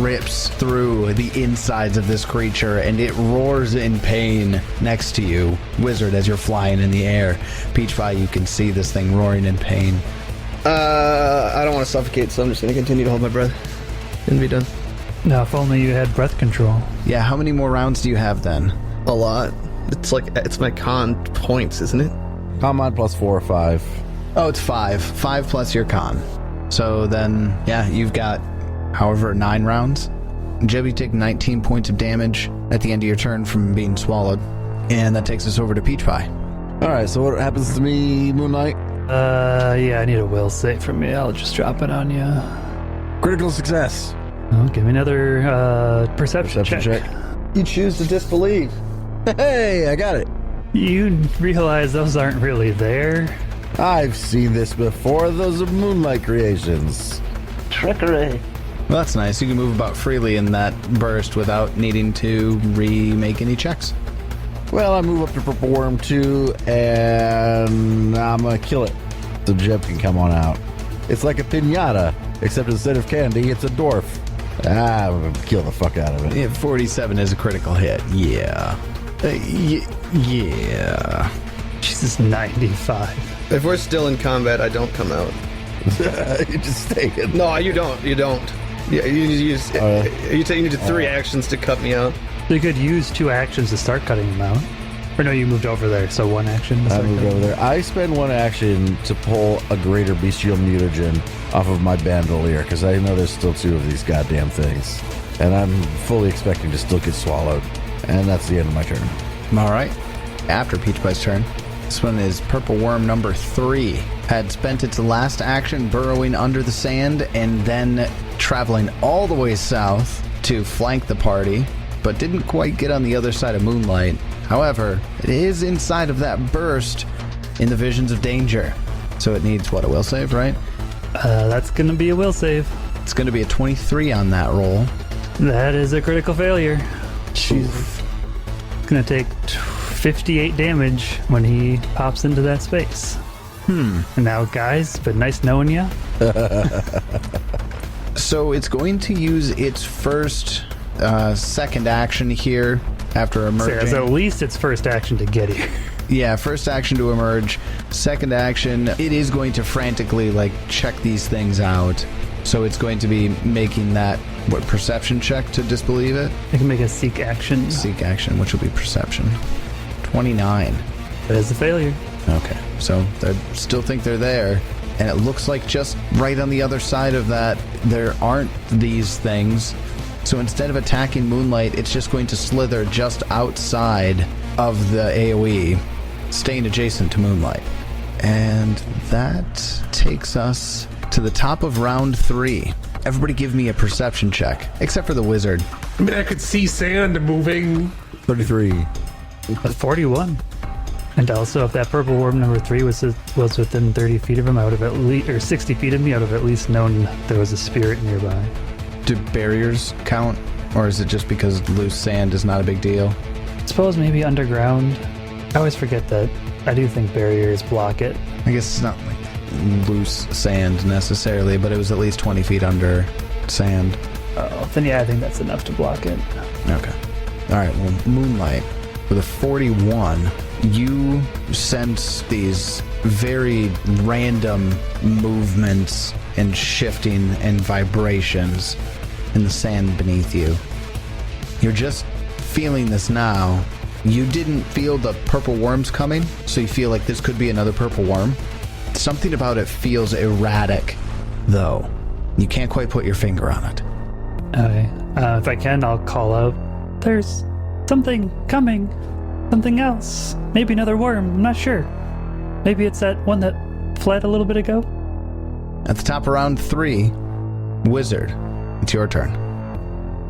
rips through the insides of this creature, and it roars in pain next to you, Wizard, as you're flying in the air. Peach Pie, you can see this thing roaring in pain. I don't want to suffocate, so I'm just going to continue to hold my breath and be done. Now, if only you had breath control. Yeah, how many more rounds do you have then? A lot. It's my con points, isn't it? Con mod plus 4 or 5. Oh, it's 5. 5 plus your con. So then, yeah, you've got however 9 rounds. Jeb, you take 19 points of damage at the end of your turn from being swallowed. And that takes us over to Peach Pie. Alright, so what happens to me, Moonlight? Yeah, I need a will save from me. I'll just drop it on you. Critical success. Oh, give me another perception check. You choose to disbelieve. Hey, I got it. You realize those aren't really there? I've seen this before. Those are Moonlight creations. Trickery. Well, that's nice. You can move about freely in that burst without needing to remake any checks. Well, I move up to Purple Worm 2, and I'm gonna kill it. So Jeb can come on out. It's like a piñata, except instead of candy, it's a dwarf. I'm gonna kill the fuck out of it. Yeah, 47 is a critical hit. Yeah. Yeah. Jesus, 95. If we're still in combat, I don't come out. You just stay in. No, you don't. You don't. Yeah, you use. You need 3 actions to cut me out. You could use 2 actions to start cutting them out. Or no, you moved over there, so 1 action. to I start moved cutting over there. I spend 1 action to pull a greater bestial mutagen off of my bandolier, because I know there's still 2 of these goddamn things. And I'm fully expecting to still get swallowed. And that's the end of my turn. All right. After Peach Pie's turn, this one is Purple Worm number 3. Had spent its last action burrowing under the sand and then traveling all the way south to flank the party, but didn't quite get on the other side of Moonlight. However, it is inside of that burst in the Visions of Danger. So it needs, what, a will save, right? That's going to be a will save. It's going to be a 23 on that roll. That is a critical failure. She's gonna take 58 damage when he pops into that space. And now, guys, it's been nice knowing you. So it's going to use its first, second action here after emerging. So at least its first action to get here. Yeah, first action to emerge. Second action, it is going to frantically, like, check these things out. So it's going to be making that, perception check to disbelieve it? I can make a seek action. Seek action, which will be perception. 29. That is a failure. Okay, so they still think they're there. And it looks like just right on the other side of that, there aren't these things. So instead of attacking Moonlight, it's just going to slither just outside of the AoE, staying adjacent to Moonlight. And that takes us to the top of round 3. Everybody give me a perception check, except for the wizard. I mean, I could see sand moving. 33. That's 41. And also, if that purple worm number 3 was within 30 feet of him, I would have at least, or 60 feet of me, I would have at least known there was a spirit nearby. Do barriers count? Or is it just because loose sand is not a big deal? I suppose maybe underground. I always forget that. I do think barriers block it. I guess it's not like loose sand necessarily, but it was at least 20 feet under sand. Oh, then yeah, I think that's enough to block it. Okay. Alright, well, Moonlight, with a 41, you sense these very random movements and shifting and vibrations in the sand beneath you. You're just feeling this now. You didn't feel the purple worms coming, so you feel like this could be another purple worm. Something about it feels erratic, though. You can't quite put your finger on it. Okay. If I can, I'll call out. There's something coming. Something else. Maybe another worm. I'm not sure. Maybe it's that one that fled a little bit ago. At the top of round 3, Wizard, it's your turn.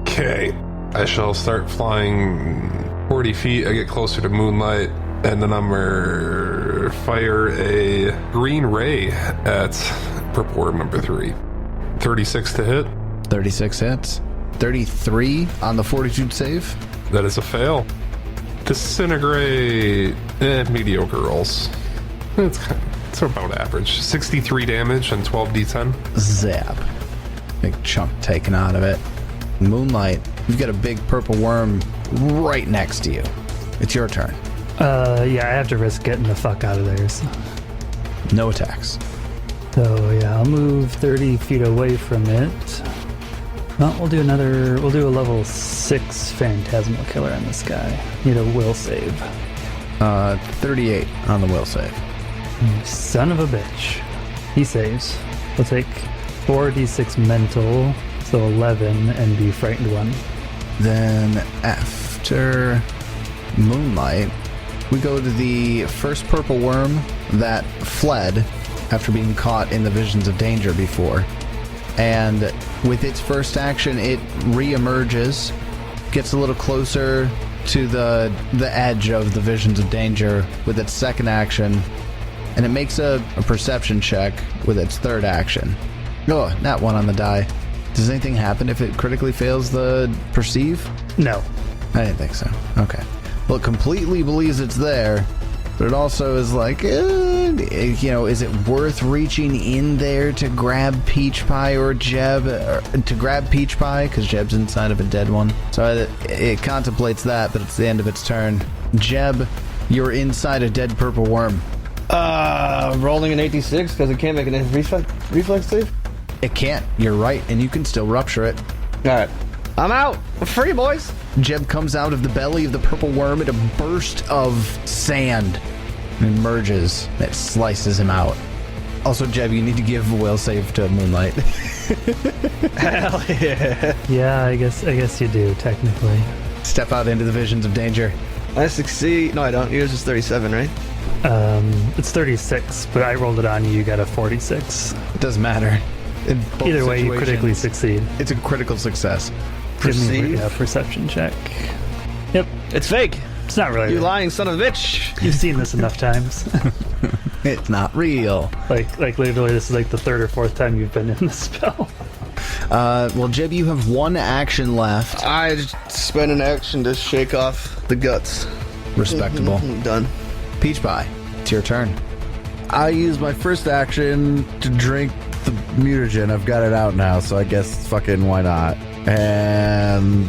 Okay. I shall start flying 40 feet. I get closer to Moonlight, and then I'm going to fire a green ray at purple worm number 3. 36 to hit. 36 hits. 33 on the fortitude save. That is a fail. Disintegrate. Mediocre rolls. It's about average. 63 damage and 12d10. Zap. Big chunk taken out of it. Moonlight, you've got a big purple worm right next to you. It's your turn. Yeah, I have to risk getting the fuck out of there. So, No attacks. yeah, I'll move 30 feet away from it. Well, we'll do a level 6 Phantasmal Killer on this guy. Need a will save. 38 on the will save. Son of a bitch. He saves. We'll take 4d6 mental, so 11, and be frightened 1. Then after Moonlight, we go to the first purple worm that fled after being caught in the visions of danger before. And with its first action, it re-emerges, gets a little closer to the edge of the visions of danger with its second action, and it makes a perception check with its third action. Oh, nat 1 on the die. Does anything happen if it critically fails the perceive? No. I didn't think so. Okay. Well, it completely believes it's there, but it also is like, is it worth reaching in there to grab Peach Pie or Jeb? To grab Peach Pie, because Jeb's inside of a dead one. So it contemplates that, but it's the end of its turn. Jeb, you're inside a dead purple worm. Rolling an 86 because it can't make an reflex save? It can't. You're right, and you can still rupture it. Alright. I'm out. I'm free, boys. Jeb comes out of the belly of the purple worm in a burst of sand and emerges. It slices him out. Also, Jeb, you need to give a will save to Moonlight. Hell yeah. Yeah, I guess you do, technically. Step out into the visions of danger. I succeed. No, I don't. Yours is 37, right? It's 36, but I rolled it on you. You got a 46. It doesn't matter. In both Either way, you situations, critically succeed. It's a critical success. Give me Perceive? a perception check. Yep, It's fake. it's not really. You lying son of a bitch. You've seen this enough times. It's not real. like literally, this is like the 3rd or 4th time you've been in the spell. Well, Jeb, you have one action left. I just spend an action to shake off the guts. Respectable. Done. Peach Pie, it's your turn. I use my first action to drink the mutagen. I've got it out now, so I guess fucking why not? And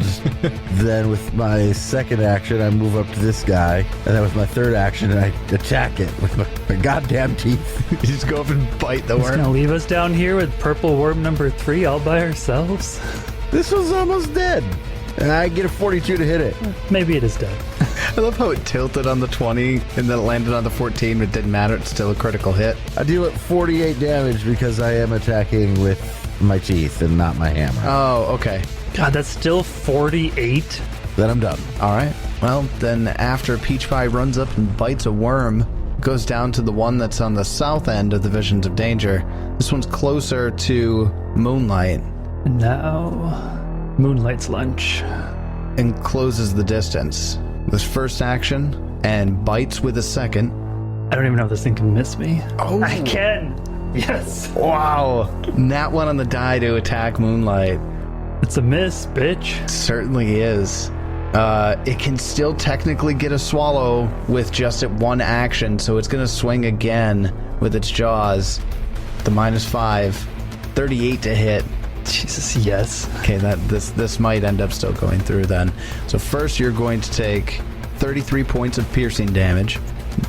then with my second action, I move up to this guy. And then with my third action, I attack it with my goddamn teeth. You just go up and bite the It's gonna worm. leave us down here with purple worm number 3 all by ourselves. This was almost dead. And I get a 42 to hit it. Maybe it is dead. I love how it tilted on the 20 and then it landed on the 14, but it didn't matter. It's still a critical hit. I deal it 48 damage because I am attacking with my teeth and not my hammer. Oh, okay. God, that's still 48. Then I'm done. All right. Well, then after Peach Pie runs up and bites a worm, goes down to the one that's on the south end of the Visions of Danger. This one's closer to Moonlight And now, Moonlight's lunch. and closes the distance with first action and bites with a second. I don't even know if this thing can miss me. Oh. I can! Yes! Wow. Nat one on the die to attack Moonlight. It's a miss, bitch. Certainly is. It can still technically get a swallow with just at one action, so it's going to swing again with its jaws. The -5, 38 to hit. Jesus, yes. Okay, this might end up still going through then. So first you're going to take 33 points of piercing damage.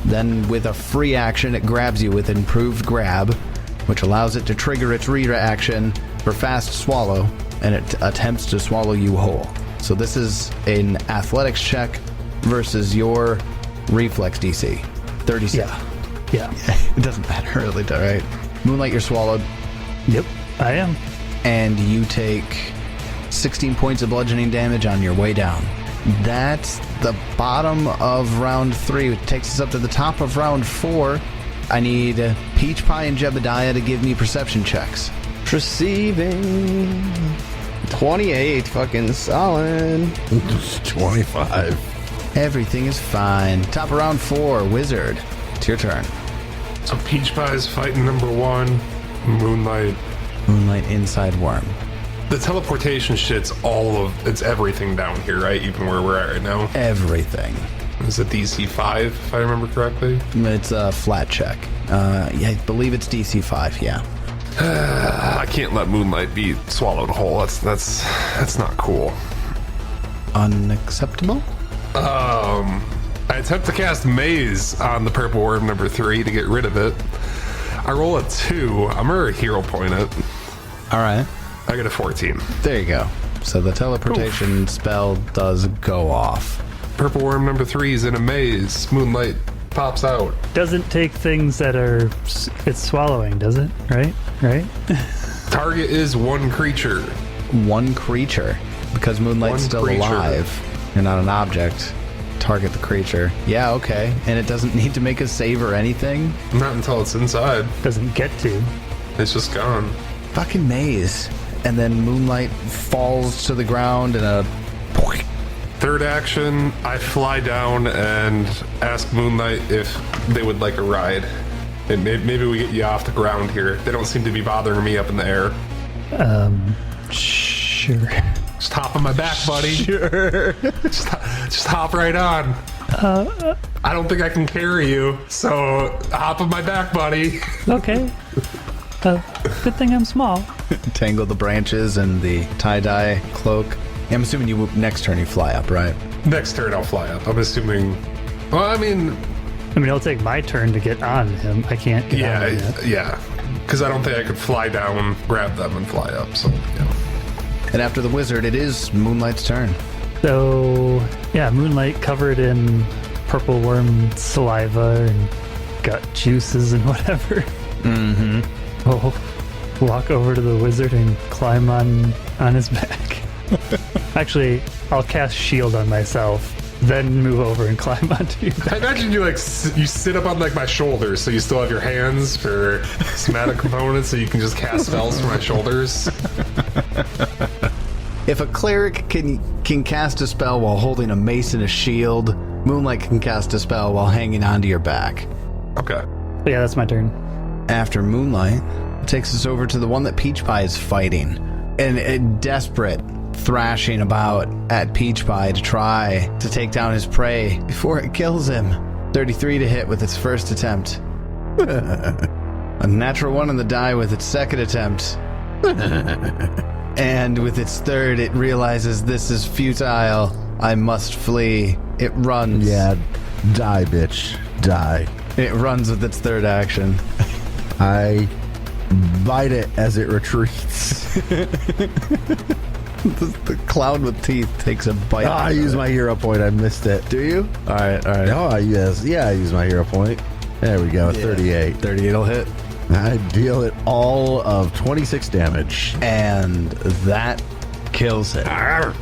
Then with a free action, it grabs you with improved grab, which allows it to trigger its reaction for fast swallow, and it attempts to swallow you whole. So this is an athletics check versus your reflex DC. 37. Yeah. It doesn't matter really, right? Moonlight, you're swallowed, Yep, I am. and you take 16 points of bludgeoning damage on your way down. That's the bottom of round 3. It takes us up to the top of round 4. I need Peach Pie and Jebediah to give me perception checks. Receiving 28, fucking solid. 25. Everything is fine. Top of round 4, Wizard. It's your turn. So Peach Pie's fighting number 1, Moonlight. Moonlight inside worm. The teleportation shit's it's everything down here, right? Even where we're at right now. Everything. Is it DC 5, if I remember correctly? It's a flat check. Yeah, I believe it's DC 5, yeah. I can't let Moonlight be swallowed whole. That's not cool. Unacceptable? I attempt to cast Maze on the purple worm number 3 to get rid of it. I roll a 2. I'm gonna hero point it. All right. I get a 14. There you go. So the teleportation spell does go off. Purple worm number 3 is in a maze. Moonlight pops out. Doesn't take things that are it's swallowing, does it? Right? Target is one creature. One creature. Because Moonlight's One still creature. alive. You're not an object. Target the creature. Yeah, okay. And it doesn't need to make a save or anything? Not until it's inside. Doesn't get to. It's just gone. Fucking maze. And then Moonlight falls to the ground in a... Third action, I fly down and ask Moonlight if they would like a ride. And maybe we get you off the ground here. They don't seem to be bothering me up in the air. Sure. Just hop on my back, buddy. Sure. Just hop right on. I don't think I can carry you, so hop on my back, buddy. Okay. Good thing I'm small. Tangle the branches and the tie-dye cloak. I'm assuming you next turn you fly up, right? Next turn, I'll fly up. I'm assuming. Well, I mean, It'll take my turn to get on him. I can't get on him yet. yeah. Because I don't think I could fly down, grab them, and fly up. So, yeah. And after the wizard, it is Moonlight's turn. So, yeah, Moonlight covered in purple worm saliva and gut juices and whatever. Mm-hmm. We'll walk over to the wizard and climb on his back. Actually, I'll cast shield on myself, then move over and climb onto you. I imagine you you sit up on my shoulders, so you still have your hands for somatic components, so you can just cast spells from my shoulders. If a cleric can cast a spell while holding a mace and a shield, Moonlight can cast a spell while hanging onto your back. Okay. But yeah, that's my turn. After Moonlight, it takes us over to the one that Peach Pie is fighting. and desperate, thrashing about at Peach Pie to try to take down his prey before it kills him. 33 to hit with its first attempt. A natural 1 on the die with its second attempt. And with its third, it realizes this is futile. I must flee. It runs. Yeah, die, bitch. Die. It runs with its third action. I bite it as it retreats. The clown with teeth takes a bite. I use my hero point. I missed it. Do you? All right. Oh, yes. Yeah, I use my hero point. There we go. 38. 38 will hit. I deal it all of 26 damage. And that kills it. All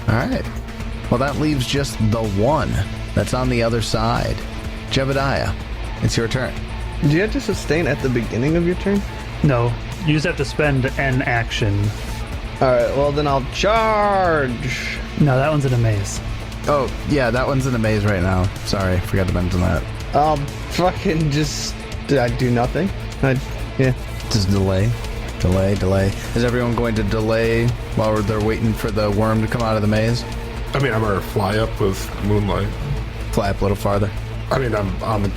right. Well, that leaves just the one that's on the other side. Jebediah, it's your turn. Do you have to sustain at the beginning of your turn? No, you just have to spend an action. Alright, well then I'll charge. No, that one's in a maze. Oh, yeah, that one's in a maze right now. Sorry, forgot to mention that. I'll fucking just... Did I do nothing? Yeah. Just delay. Is everyone going to delay while they're waiting for the worm to come out of the maze? I mean, I'm gonna fly up with Moonlight. Fly up a little farther. I mean, I'm on the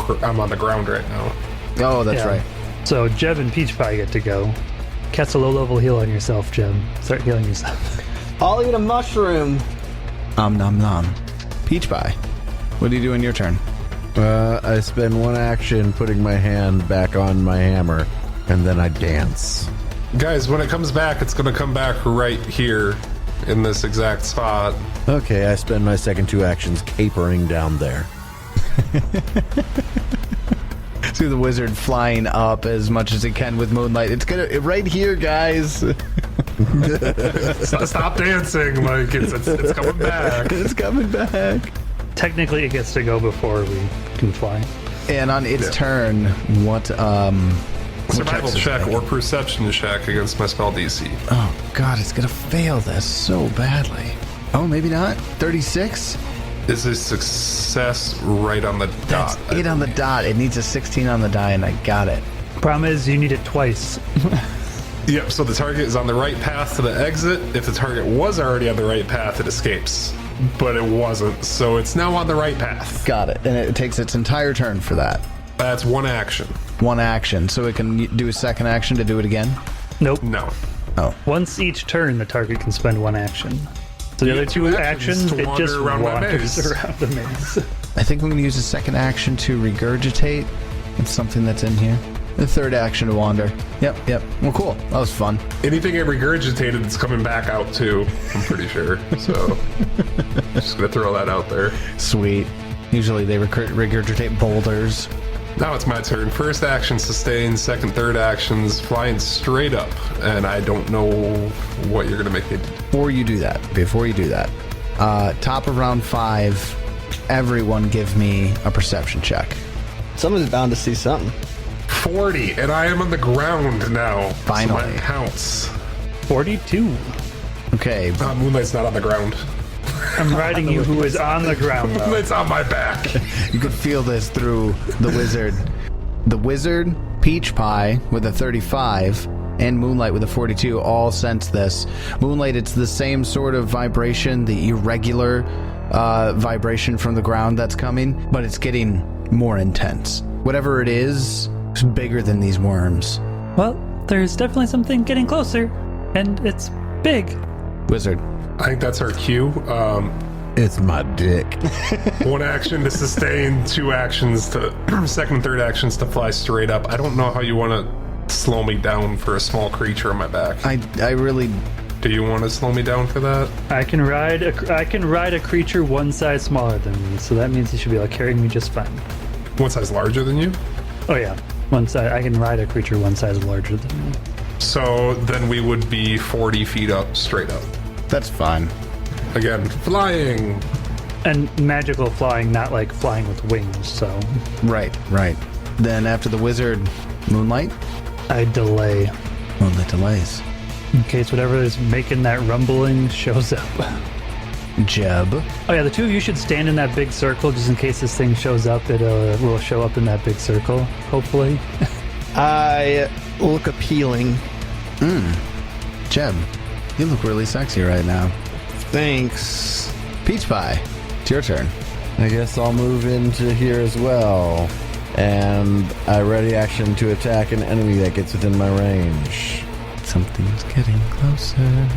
ground right now. Oh, that's Yeah. right. So Jeb and Peach Pie get to go. Cast a low-level heal on yourself, Jeb. Start healing yourself. I'll eat a mushroom. Nom nom. Peach Pie, what do you do in your turn? I spend one action putting my hand back on my hammer, and then I dance. Guys, when it comes back, it's gonna come back right here in this exact spot. Okay, I spend my second 2 actions capering down there. See the wizard flying up as much as it can with Moonlight. It's gonna right here, guys. Stop dancing, like it's coming back. It's coming back. Technically, it gets to go before we can fly. And on its turn, what Survival checks is check it or making? perception check against my spell DC. Oh god, it's gonna fail this so badly. Oh, maybe not. 36. Is a success right on the That's dot? 8 on the dot. It needs a 16 on the die, and I got it. Problem is, you need it twice. Yep, so the target is on the right path to the exit. If the target was already on the right path, it escapes. But it wasn't, so it's now on the right path. Got it. And it takes its entire turn for that. That's one action. One action, so it can do a second action to do it again. Nope. No. Oh, Once each turn, the target can spend one action. So the other 2 actions actions, to it wander just around my wanders maze. around the maze. I think I'm going to use a second action to regurgitate. It's something that's in here. The third action to wander. Yep. Well, cool. That was fun. Anything I regurgitated is coming back out too, I'm pretty sure. So, just gonna throw that out there. Sweet. Usually they regurgitate boulders. Now it's my turn. First action sustain, second, third actions flying straight up, and I don't know what you're gonna make me do. Before you do that, top of round 5, everyone give me a perception check. Someone's bound to see something. 40, and I am on the ground now. Finally. So mine counts. 42. Okay, Moonlight's not on the ground. I'm riding you who is on the ground, though. Moonlight's on my back. you could feel this through the wizard. The wizard, Peach Pie with a 35, and Moonlight with a 42 all sense this. Moonlight, it's the same sort of vibration, the irregular vibration from the ground that's coming, but it's getting more intense. Whatever it is bigger than these worms. Well, there's definitely something getting closer, and it's big. Wizard. I think that's our cue. It's my dick. One action to sustain, 2 actions to second, third actions to fly straight up. I don't know how you want to slow me down for a small creature on my back. I really... Do you want to slow me down for that? I can ride a creature one size smaller than me, so that means he should be able to carry me just fine. One size larger than you? Oh yeah, I can ride a creature one size larger than me. So then we would be 40 feet up, straight up. That's fine. Again, flying. And magical flying, not like flying with wings, so Right. Then after the wizard, Moonlight? I delay Moonlight delays. in case whatever is making that rumbling shows up. Jeb. Oh yeah, the 2 of you should stand in that big circle just in case this thing shows up. It will show up in that big circle, hopefully. I look appealing. Jeb, you look really sexy right now. Thanks. Peach Pie, it's your turn. I guess I'll move into here as well. And I ready action to attack an enemy that gets within my range. Something's getting closer.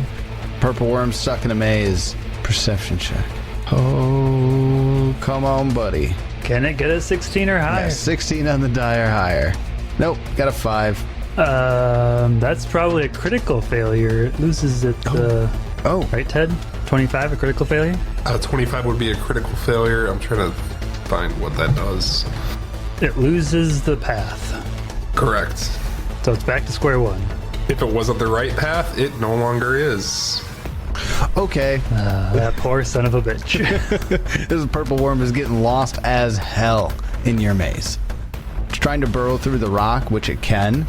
Purple worm stuck in a maze. Perception check. Oh, come on, buddy. Can it get a 16 or higher? Yeah, 16 on the die or higher. Nope, got a 5. That's probably a critical failure. It loses it. Oh. Right, Ted? 25, a critical failure? 25 would be a critical failure. I'm trying to find what that does. It loses the path. Correct. So it's back to square one. If it wasn't the right path, it no longer is. Okay. That poor son of a bitch. This purple worm is getting lost as hell in your maze. It's trying to burrow through the rock, which it can,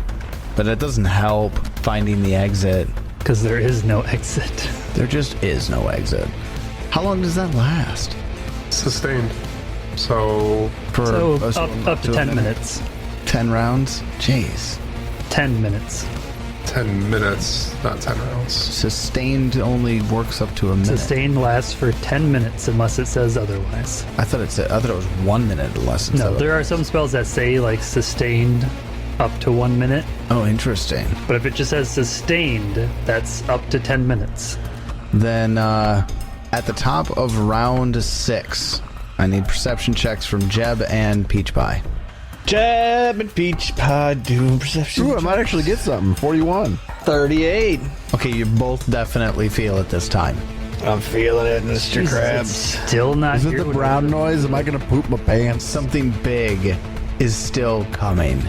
but it doesn't help finding the exit. Because there is no exit. There just is no exit. How long does that last? Sustained. So So a- up to 10 minutes. 10 rounds? Jeez. 10 minutes. 10 minutes, not 10 rounds. Sustained only works up to a minute. Sustain lasts for 10 minutes unless it says otherwise. I thought it was 1 minute less. No, there are some spells that say like sustained up to 1 minute, Oh, interesting. but if it just says sustained, that's up to 10 minutes. Then at the top of round 6, I need perception checks from Jeb and Peach Pie. Jeb and Peach Pie doing perception. Ooh, I might actually get something. 41. 38. Okay, you both definitely feel it this time. I'm feeling it, Mr. Jesus, Krabs. it's still not Is it here the when brown noise? Am I going to poop my pants? Something big is still coming.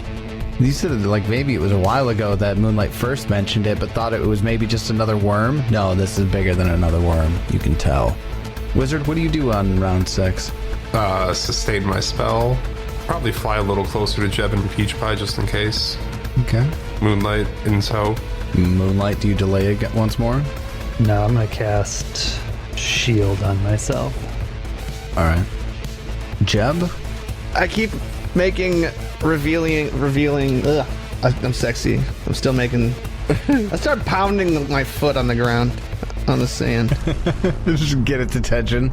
You said like maybe it was a while ago that Moonlight first mentioned it, but thought it was maybe just another worm. No, this is bigger than another worm. You can tell. Wizard, what do you do on round 6? Sustain my spell. Probably fly a little closer to Jeb and Peach Pie just in case. Okay. Moonlight in tow. Moonlight, do you delay it once more? No, I'm gonna cast shield on myself. All right. Jeb? I keep making revealing. Ugh, I'm sexy. I'm still making. I start pounding my foot on the ground, on the sand. Just get its attention.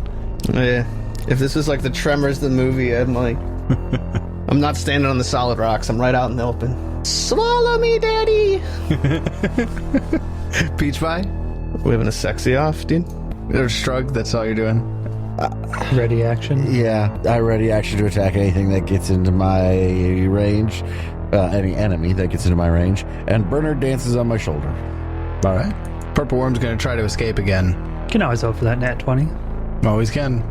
Yeah. If this was like the Tremors, the movie, I'm like, I'm not standing on the solid rocks. I'm right out in the open. Swallow me, daddy. Peach Pie? We having a sexy off, dude? Or shrug, that's all you're doing? Ready action? Yeah, I ready action to attack anything that gets into my range. Any enemy that gets into my range. And Bernard dances on my shoulder. All right. Purple Worm's going to try to escape again. Can always hope for that nat 20. Always can.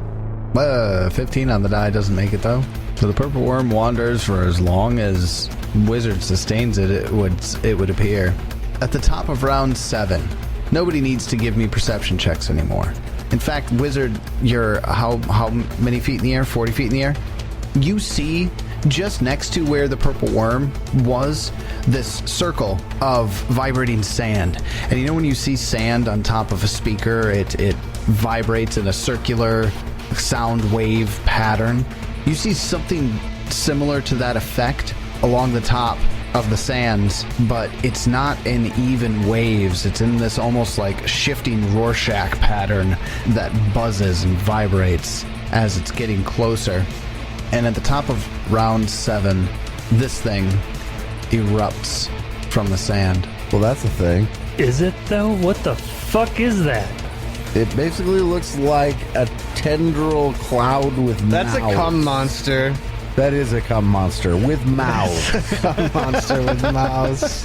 15 on the die doesn't make it though. So the Purple Worm wanders for as long as Wizard sustains it, it would appear. At the top of round 7, nobody needs to give me perception checks anymore. In fact, Wizard, you're how many feet in the air? 40 feet in the air? You see, just next to where the Purple Worm was, this circle of vibrating sand. And you know when you see sand on top of a speaker, it vibrates in a circular sound wave pattern? You see something similar to that effect along the top of the sands, but it's not in even waves. It's in this almost like shifting Rorschach pattern that buzzes and vibrates as it's getting closer. And at the top of round 7, this thing erupts from the sand. Well, that's the thing. Is it though? What the fuck is that? It basically looks like a tendril cloud with That's mouths. a cum monster. That is a cum monster with mouths. Cum monster with mouths.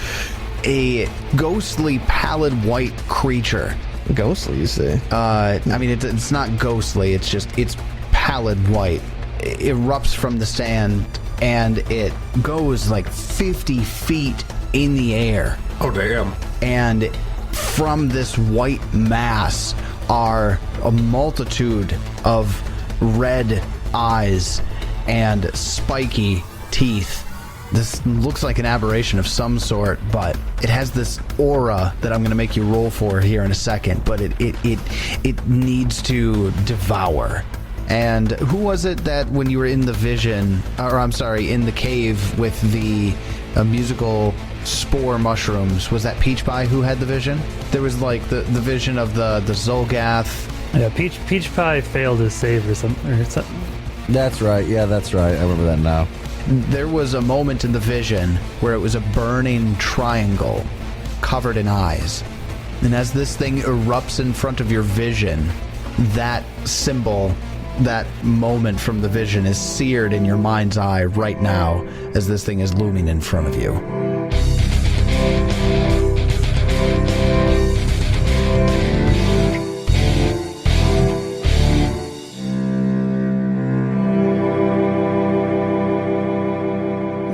A ghostly pallid white creature. Ghostly, you say? I mean, it's not ghostly. It's pallid white. It erupts from the sand, and it goes like 50 feet in the air. Oh, damn. And from this white mass are a multitude of red eyes and spiky teeth. This looks like an aberration of some sort, but it has this aura that I'm going to make you roll for here in a second, but it needs to devour. And who was it that when you were in the vision, or I'm sorry, in the cave with the musical spore mushrooms. Was that Peach Pie who had the vision? There was like the vision of the Zolgath. Yeah, Peach Pie failed his save or something. That's right. Yeah, that's right. I remember that now. There was a moment in the vision where it was a burning triangle covered in eyes. And as this thing erupts in front of your vision, that symbol, that moment from the vision is seared in your mind's eye right now as this thing is looming in front of you.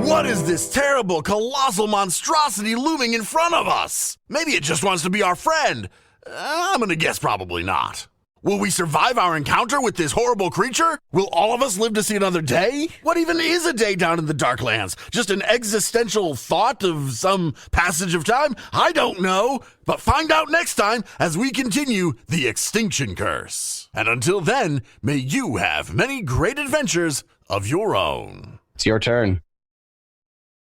What is this terrible, colossal monstrosity looming in front of us? Maybe it just wants to be our friend. I'm gonna guess probably not. Will we survive our encounter with this horrible creature? Will all of us live to see another day? What even is a day down in the Darklands? Just an existential thought of some passage of time? I don't know. But find out next time as we continue the Extinction Curse. And until then, may you have many great adventures of your own. It's your turn.